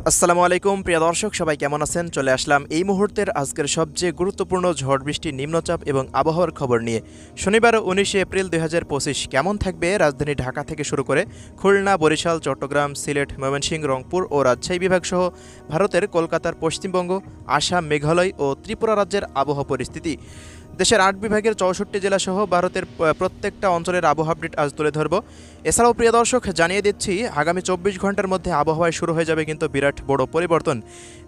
আসসালামু আলাইকুম প্রিয় দর্শক, সবাই কেমন আছেন? চলে আসলাম এই মুহূর্তের আজকের সবচেয়ে গুরুত্বপূর্ণ ঝড় বৃষ্টি, নিম্নচাপ এবং আবহাওয়ার খবর নিয়ে। শনিবার 19 এপ্রিল 2025 কেমন থাকবে রাজধানী ঢাকা থেকে শুরু করে খুলনা, বরিশাল, চট্টগ্রাম, সিলেট, ময়মনসিংহ, রংপুর ও রাজশাহী বিভাগ সহ ভারতের কলকাতার পশ্চিমবঙ্গ, আসাম, মেঘালয় ও ত্রিপুরা রাজ্যের আবহাওয়া পরিস্থিতি। দেশের 8 বিভাগের 64 জেলাসহ ভারতের প্রত্যেকটা অঞ্চলের আবহাওয়া আপডেট আজ তুলে ধরব। এছাড়াও প্রিয় দর্শক, জানিয়ে দিচ্ছি আগামী 24 ঘন্টার মধ্যে আবহাওয়ায় শুরু হয়ে যাবে কিন্তু বিরাট বড় পরিবর্তন।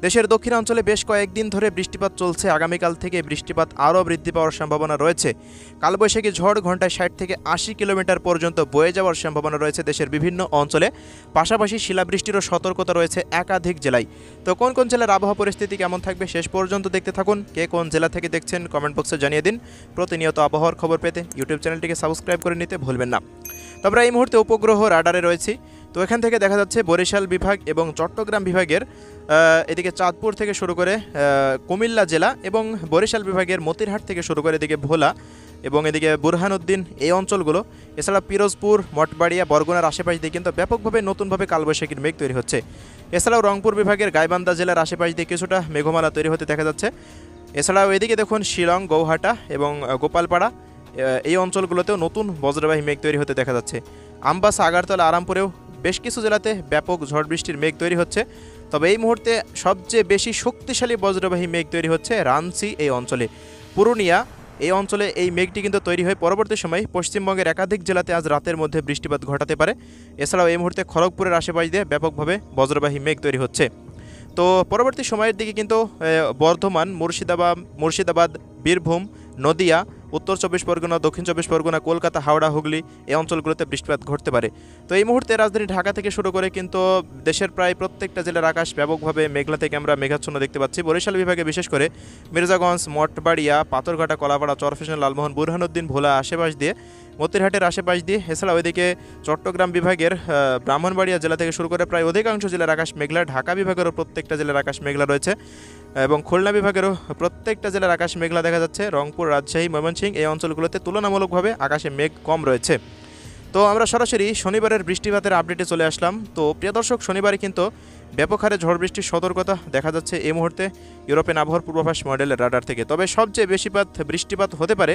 দেশের দক্ষিণাঞ্চলে বেশ কয়েকদিন ধরে বৃষ্টিপাত চলছে। আগামীকাল থেকে বৃষ্টিপাত আরও বৃদ্ধি পাওয়ার সম্ভাবনা রয়েছে। কালবৈশাখী ঝড় ঘন্টায় 60 থেকে 80 কিলোমিটার পর্যন্ত বয়ে যাওয়ার সম্ভাবনা রয়েছে দেশের বিভিন্ন অঞ্চলে। পাশাপাশি শিলাবৃষ্টিরও সতর্কতা রয়েছে একাধিক জেলায়। তো কোন কোন জেলার আবহাওয়া পরিস্থিতি কেমন থাকবে শেষ পর্যন্ত দেখতে থাকুন। কে কোন জেলা থেকে দেখছেন কমেন্ট বক্সে জানিয়ে দিন। প্রতিনিয়ত আবহাওয়ার খবর পেতে ইউটিউব চ্যানেলটিকে সাবস্ক্রাইব করে নিতে ভুলবেন না। তো আমরা এই মুহূর্তে উপগ্রহ রাডারে রয়েছি। তো এখান থেকে দেখা যাচ্ছে বরিশাল বিভাগ এবং চট্টগ্রাম বিভাগের এদিকে চাঁদপুর থেকে শুরু করে কুমিল্লা জেলা এবং বরিশাল বিভাগের মতিরহাট থেকে শুরু করে এদিকে ভোলা এবং এদিকে বুরহানুদ্দিন, এই অঞ্চলগুলো। এছাড়া পিরোজপুর, মঠবাড়িয়া, বরগুনার আশেপাশ দিয়ে কিন্তু ব্যাপকভাবে নতুনভাবে কালবৈশাখীর মেঘ তৈরি হচ্ছে। এছাড়াও রংপুর বিভাগের গাইবান্ধা জেলার আশেপাশ দিয়ে কিছুটা মেঘমালা তৈরি হতে দেখা যাচ্ছে। এছাড়াও এদিকে দেখুন শিলং, গৌহাটা এবং গোপালপাড়া, এই অঞ্চলগুলোতেও নতুন বজ্রবাহী মেঘ তৈরি হতে দেখা যাচ্ছে। আমবাসা, আগারতলা, আরামপুরেও বেশ কিছু জেলাতে ব্যাপক ঝড় বৃষ্টির মেঘ তৈরি হচ্ছে। তবে এই মুহূর্তে সবচেয়ে বেশি শক্তিশালী বজ্রবাহী মেঘ তৈরি হচ্ছে রাঞ্চি এই অঞ্চলে। পুরুলিয়া এই অঞ্চলে এই মেঘটি কিন্তু তৈরি হয়ে পরবর্তী সময় পশ্চিমবঙ্গের একাধিক জেলাতে আজ রাতের মধ্যে বৃষ্টিপাত ঘটাতে পারে। এছাড়াও এই মুহূর্তে খড়গপুরের আশেপাশ দিয়ে ব্যাপকভাবে বজ্রবাহী মেঘ তৈরি হচ্ছে। তো পরবর্তী সময়ের দিকে কিন্তু বর্ধমান, মুর্শিদাবাদ, বীরভূম, নদিয়া, উত্তর 24 পরগনা, দক্ষিণ 24 পরগনা, কলকাতা, হাওড়া, হুগলি, এই অঞ্চলগুলোতে বৃষ্টিপাত ঘটতে পারে। তো এই মুহূর্তে রাজধানী ঢাকা থেকে শুরু করে কিন্তু দেশের প্রায় প্রত্যেকটা জেলার আকাশ ব্যাপকভাবে মেঘলা থেকে আমরা মেঘাচ্ছন্ন দেখতে পাচ্ছি। বরিশাল বিভাগে বিশেষ করে মির্জাগঞ্জ, মঠবাড়িয়া, পাথরঘাটা, কলাপাড়া, চরফ্যাশন, লালমোহন, বুরহানুদ্দিন, ভোলা আশেপাশ দিয়ে, মতিরহাটের আশেপাশ দিয়ে, এছাড়া ওইদিকে চট্টগ্রাম বিভাগের ব্রাহ্মণবাড়িয়া জেলা থেকে শুরু করে প্রায় অধিকাংশ জেলার আকাশ মেঘলা। ঢাকা বিভাগেরও প্রত্যেকটা জেলার আকাশ মেঘলা রয়েছে এবং খুলনা বিভাগেরও প্রত্যেকটা জেলার আকাশ মেঘলা দেখা যাচ্ছে। রংপুর, রাজশাহী, ময়মনসিংহ, এই অঞ্চলগুলোতে তুলনামূলকভাবে আকাশে মেঘ কম রয়েছে। তো আমরা সরাসরি শনিবারের বৃষ্টিপাতের আপডেটে চলে আসলাম। তো প্রিয় দর্শক, শনিবারে কিন্তু ব্যাপক হারে ঝড় বৃষ্টির সতর্কতা দেখা যাচ্ছে এই মুহূর্তে ইউরোপিয়ান আবহাওয়ার পূর্বাভাস মডেলের রাডার থেকে। তবে সবচেয়ে বেশি বৃষ্টিপাত হতে পারে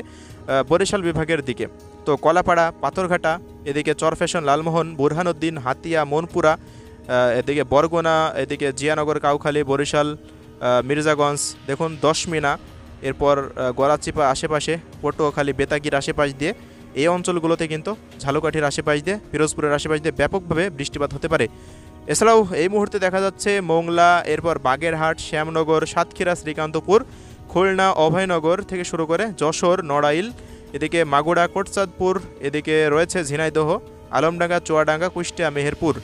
বরিশাল বিভাগের দিকে। তো কলাপাড়া, পাথরঘাটা, এদিকে চরফ্যাশন, লালমোহন, বুরহানুদ্দিন, হাতিয়া, মনপুরা, এদিকে বরগুনা, এদিকে জিয়ানগর, কাউখালী, বরিশাল, মির্জাগঞ্জ, দেখুন দশমিনা, এরপর গড়াচিপা আশেপাশে, পটুয়াখালী, বেতাগির আশেপাশ দিয়ে, এই অঞ্চলগুলোতে কিন্তু ঝালকাঠির আশেপাশ দিয়ে, পিরোজপুরের আশেপাশ দিয়ে ব্যাপকভাবে বৃষ্টিপাত হতে পারে। এছাড়াও এই মুহূর্তে দেখা যাচ্ছে মোংলা, এরপর বাগেরহাট, শ্যামনগর, সাতক্ষীরা, শ্রীকান্তপুর, খুলনা, অভয়নগর থেকে শুরু করে যশোর, নড়াইল, এদিকে মাগুরা, কোটচাঁদপুর, এদিকে রয়েছে ঝিনাইদহ, আলমডাঙ্গা, চুয়াডাঙ্গা, কুষ্টিয়া, মেহেরপুর,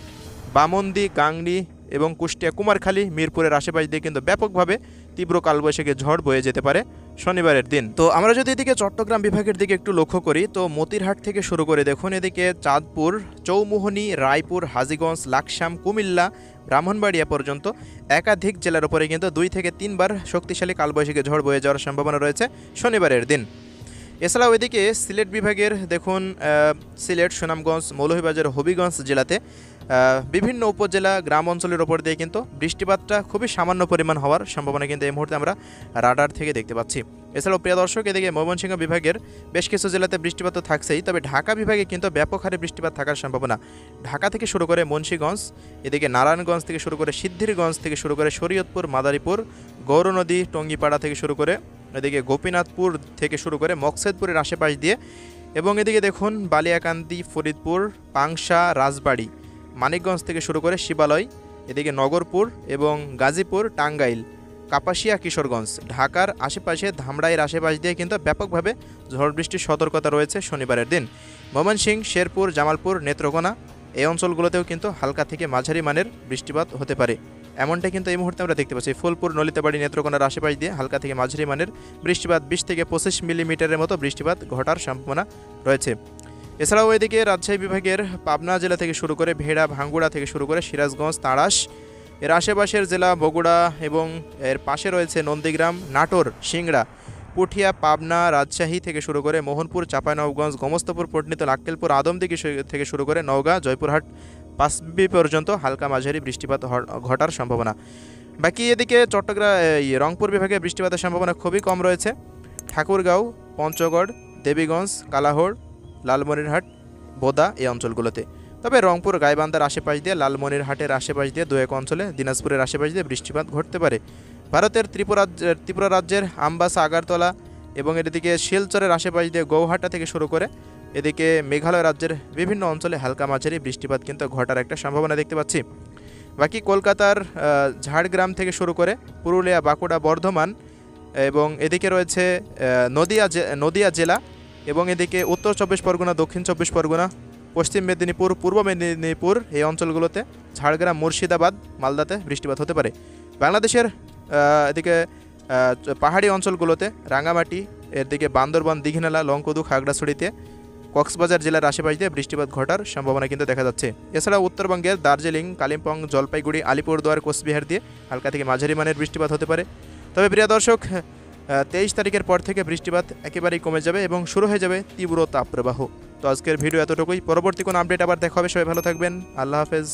বামন্দি, গাংনী এবং কুষ্টিয়া, কুমারখালী, মিরপুরের আশেপাশ দিয়ে কিন্তু ব্যাপকভাবে তীব্র কালবৈশাখী ঝড় বয়ে যেতে পারে শনিবারের দিন। তো আমরা যদি এদিকে চট্টগ্রাম বিভাগের দিকে একটু লক্ষ্য করি, তো মতিরহাট থেকে শুরু করে দেখুন এদিকে চাঁদপুর, চৌমুহনী, রায়পুর, হাজীগঞ্জ, লাকসাম, কুমিল্লা, ব্রাহ্মণবাড়িয়া পর্যন্ত একাধিক জেলার উপরে কিন্তু 2 থেকে 3 বার শক্তিশালী কালবৈশাখী ঝড় বয়ে যাওয়ার সম্ভাবনা রয়েছে শনিবারের দিন। এছাড়াও এদিকে সিলেট বিভাগের দেখুন সিলেট, সুনামগঞ্জ, মৌলভীবাজার, হবিগঞ্জ জেলাতে বিভিন্ন উপজেলা, গ্রাম অঞ্চলের ওপর দিয়ে কিন্তু বৃষ্টিপাতটা খুবই সামান্য পরিমাণ হওয়ার সম্ভাবনা কিন্তু এই মুহূর্তে আমরা রাডার থেকে দেখতে পাচ্ছি। এছাড়াও প্রিয় দর্শক, এদিকে ময়মনসিংহ বিভাগের বেশ কিছু জেলাতে বৃষ্টিপাত তো থাকছেই, তবে ঢাকা বিভাগে কিন্তু ব্যাপক হারে বৃষ্টিপাত থাকার সম্ভাবনা। ঢাকা থেকে শুরু করে মুন্সিগঞ্জ, এদিকে নারায়ণগঞ্জ থেকে শুরু করে সিদ্ধিরগঞ্জ থেকে শুরু করে শরীয়তপুর, মাদারীপুর, গৌরনদী, টঙ্গিপাড়া থেকে শুরু করে এদিকে গোপীনাথপুর থেকে শুরু করে মকসেদপুরের আশেপাশ দিয়ে, এবং এদিকে দেখুন বালিয়াকান্দি, ফরিদপুর, পাংশা, রাজবাড়ী, মানিকগঞ্জ থেকে শুরু করে শিবালয়, এদিকে নগরপুর এবং গাজীপুর, টাঙ্গাইল, কাপাসিয়া, কিশোরগঞ্জ, ঢাকার আশেপাশে ধামরাইয়ের আশেপাশ দিয়ে কিন্তু ব্যাপকভাবে ঝড় বৃষ্টির সতর্কতা রয়েছে শনিবারের দিন। ময়মনসিংহ, শেরপুর, জামালপুর, নেত্রকোনা, এই অঞ্চলগুলোতেও কিন্তু হালকা থেকে মাঝারি মানের বৃষ্টিপাত হতে পারে, এমনটা কিন্তু এই মুহূর্তে আমরা দেখতে পাচ্ছি। ফুলপুর, নলিতাবাড়ি, নেত্রকোনার আশেপাশ দিয়ে হালকা থেকে মাঝারি মানের বৃষ্টিপাত, 20 থেকে 25 মিলিমিটারের মতো বৃষ্টিপাত ঘটার সম্ভাবনা রয়েছে। এছাড়াও এদিকে রাজশাহী বিভাগের পাবনা জেলা থেকে শুরু করে ভেড়া, ভাঙ্গুড়া থেকে শুরু করে সিরাজগঞ্জ, তাড়াশ, এর আশেপাশের জেলা বগুড়া এবং এর পাশে রয়েছে নন্দীগ্রাম, নাটোর, সিংড়া, পুঠিয়া, পাবনা, রাজশাহী থেকে শুরু করে মোহনপুর, চাঁপাইনবাবগঞ্জ, গোমস্তাপুর, পটনীতলা, আক্কেলপুর, আদমদিঘি থেকে শুরু করে নওগাঁ, জয়পুরহাট, 5 পর্যন্ত হালকা মাঝারি বৃষ্টিপাত ঘটার সম্ভাবনা। বাকি এদিকে চট্টগ্রাম রংপুর বিভাগে বৃষ্টিপাতের সম্ভাবনা খুবই কম রয়েছে। ঠাকুরগাঁও, পঞ্চগড়, দেবীগঞ্জ, কালাহোড়, লালমনিরহাট, বোদা এই অঞ্চলগুলোতে। তবে রংপুর গাইবান্ধার আশেপাশ দিয়ে, লালমনিরহাটের আশেপাশ দিয়ে 2-1 অঞ্চলে, দিনাজপুরের আশেপাশ দিয়ে বৃষ্টিপাত ঘটতে পারে। ভারতের ত্রিপুরা রাজ্যের আমবাসা, আগরতলা এবং এদিকে শিলচরের আশেপাশ দিয়ে গৌহাটা থেকে শুরু করে এদিকে মেঘালয় রাজ্যের বিভিন্ন অঞ্চলে হালকা মাঝারি বৃষ্টিপাত কিন্তু ঘটার একটা সম্ভাবনা দেখতে পাচ্ছি। বাকি কলকাতার ঝাড়গ্রাম থেকে শুরু করে পুরুলিয়া, বাঁকুড়া, বর্ধমান এবং এদিকে রয়েছে নদিয়া জেলা এবং এদিকে উত্তর 24 পরগনা, দক্ষিণ 24 পরগনা, পশ্চিম মেদিনীপুর, পূর্ব মেদিনীপুর এই অঞ্চলগুলোতে, ঝাড়গ্রাম, মুর্শিদাবাদ, মালদাতে বৃষ্টিপাত হতে পারে। বাংলাদেশের এদিকে পাহাড়ি অঞ্চলগুলোতে রাঙ্গামাটি, এদিকে বান্দরবান, দীঘিনালা, লংকদু, খাগড়াছড়িতে, কক্সবাজার জেলার আশেপাশ দিয়ে বৃষ্টিপাত ঘটার সম্ভাবনা কিন্তু দেখা যাচ্ছে। এছাড়া উত্তরবঙ্গের দার্জিলিং, কালিম্পং, জলপাইগুড়ি, আলিপুরদুয়ার, কোচবিহার দিয়ে হালকা থেকে মাঝারি মানের বৃষ্টিপাত হতে পারে। তবে প্রিয় দর্শক, 23 তারিখের পর থেকে বৃষ্টিপাত একেবারেই কমে যাবে এবং শুরু হয়ে যাবে তীব্র তাপপ্রবাহ। তো আজকের ভিডিও এতটুকুই। পরবর্তী কোনো আপডেট আবার দেখা হবে। সবাই ভালো থাকবেন। আল্লাহ হাফেজ।